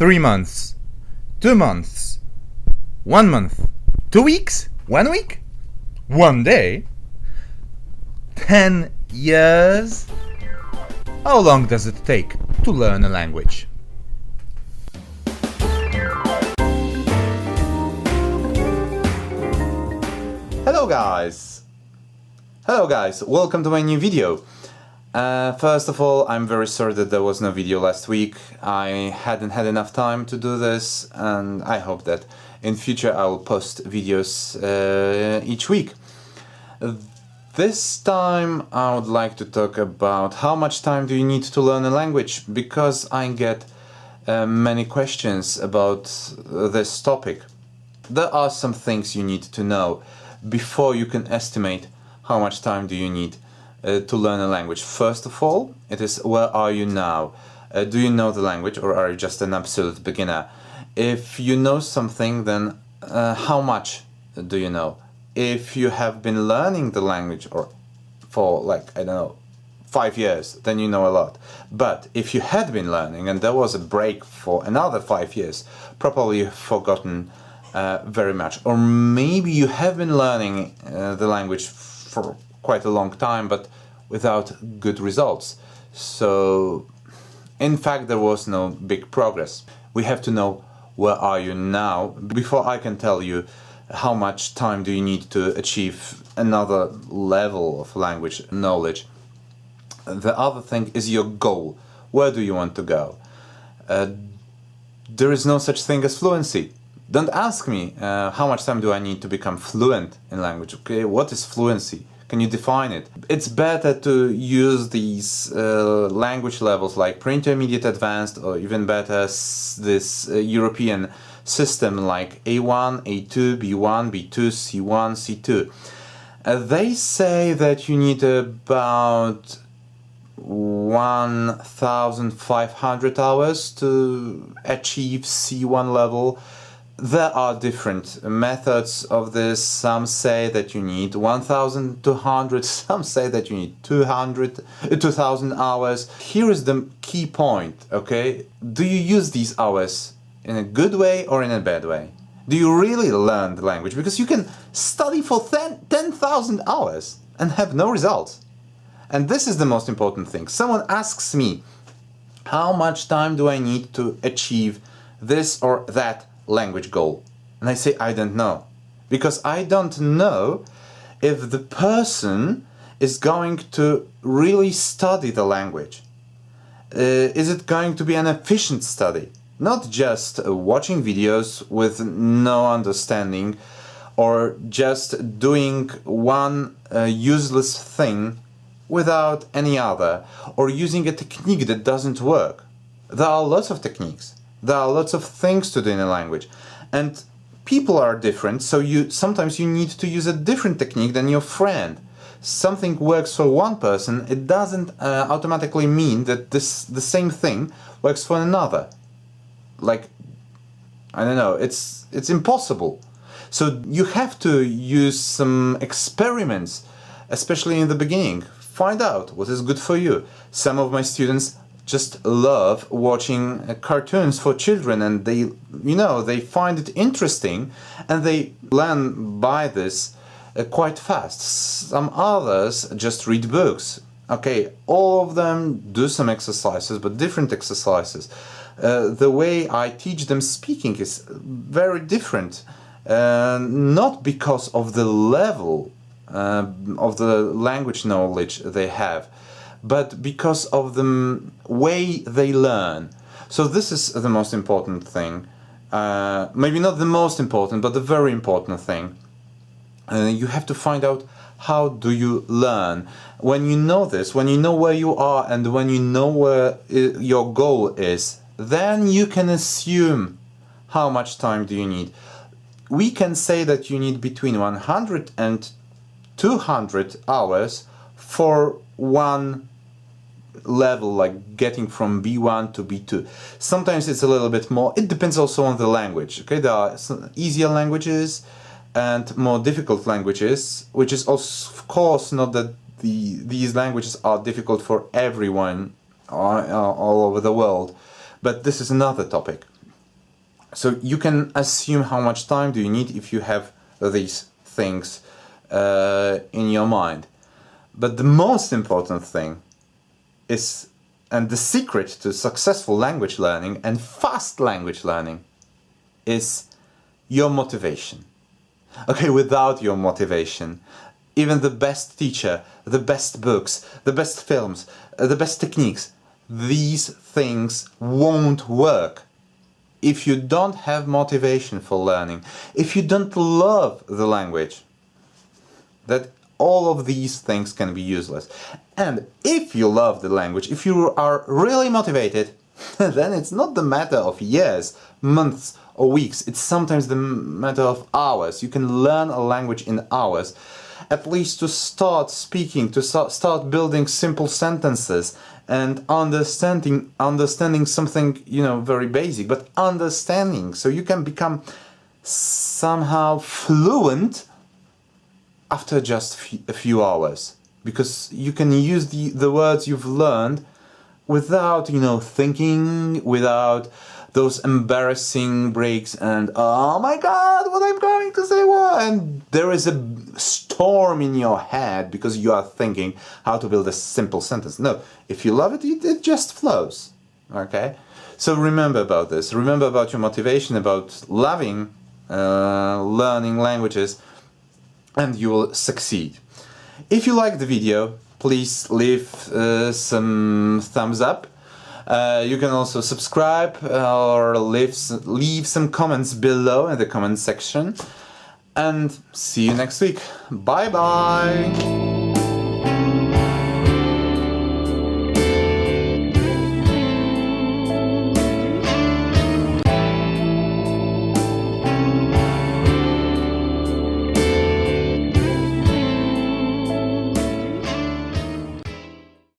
3 months, 2 months, 1 month, 2 weeks, 1 week, 1 day, 10 years? How long does it take to learn a language? Hello guys, welcome to my new video. First of all, I'm very sorry that there was no video last week. I hadn't had enough time to do this, and I hope that in future I will post videos each week. This time I would like to talk about how much time do you need to learn a language, because I get many questions about this topic. There are some things you need to know before you can estimate how much time do you need to learn a language. First of all, it is where are you now? Do you know the language, or are you just an absolute beginner? If you know something, then how much do you know? If you have been learning the language for like, I don't know, 5 years, then you know a lot. But if you had been learning and there was a break for another 5 years, probably you've forgotten very much. Or maybe you have been learning the language for quite a long time, but without good results. So in fact there was no big progress. We have to know where are you now before I can tell you how much time do you need to achieve another level of language knowledge. The other thing is your goal. Where do you want to go? There is no such thing as fluency. Don't ask me how much time do I need to become fluent in language. Okay, what is fluency? Can you define it? It's better to use these language levels like pre-intermediate, advanced, or even better this European system like A1, A2, B1, B2, C1, C2. They say that you need about 1,500 hours to achieve C1 level. There are different methods of this. Some say that you need 1,200, some say that you need 2,000 hours. Here is the key point, okay? Do you use these hours in a good way or in a bad way? Do you really learn the language? Because you can study for 10,000 hours and have no results. And this is the most important thing. Someone asks me, how much time do I need to achieve this or that language goal? And I say, I don't know. Because I don't know if the person is going to really study the language. Is it going to be an efficient study? Not just watching videos with no understanding, or just doing one useless thing without any other, or using a technique that doesn't work. There are lots of techniques. There are lots of things to do in a language, and people are different, so sometimes you need to use a different technique than your friend. Something works for one person, it doesn't automatically mean that the same thing works for another. Like, I don't know, it's impossible. So you have to use some experiments, especially in the beginning. Find out what is good for you. Some of my students just love watching cartoons for children, and they find it interesting and they learn by this quite fast. Some others just read books. Okay, all of them do some exercises, but different exercises. The way I teach them speaking is very different, not because of the level of the language knowledge they have, but because of the way they learn. So this is the most important thing. Maybe not the most important, but the very important thing. You have to find out how do you learn. When you know this, when you know where you are and when you know where your goal is, then you can assume how much time do you need. We can say that you need between 100 and 200 hours for one level, like getting from B1 to B2. Sometimes it's a little bit more. It depends also on the language. Okay, there are some easier languages and more difficult languages, which is also, of course, not that these languages are difficult for everyone all over the world. But this is another topic. So you can assume how much time do you need if you have these things in your mind. But the most important thing is, and the secret to successful language learning and fast language learning, is your motivation. Okay, without your motivation, even the best teacher, the best books, the best films, the best techniques, these things won't work. If you don't have motivation for learning, if you don't love the language, that all of these things can be useless. And if you love the language, if you are really motivated, then it's not the matter of years, months, or weeks. It's sometimes the matter of hours. You can learn a language in hours. At least to start speaking, to start building simple sentences and understanding something, very basic, but understanding. So you can become somehow fluent after just a few hours, because you can use the words you've learned without, thinking, without those embarrassing breaks and, oh my god, what I'm going to say, what? And there is a storm in your head because you are thinking how to build a simple sentence. No, if you love it, it just flows, okay? So remember about this. Remember about your motivation, about loving learning languages, and you will succeed. If you like the video, please leave some thumbs up. You can also subscribe or leave some comments below in the comment section. And see you next week. Bye bye!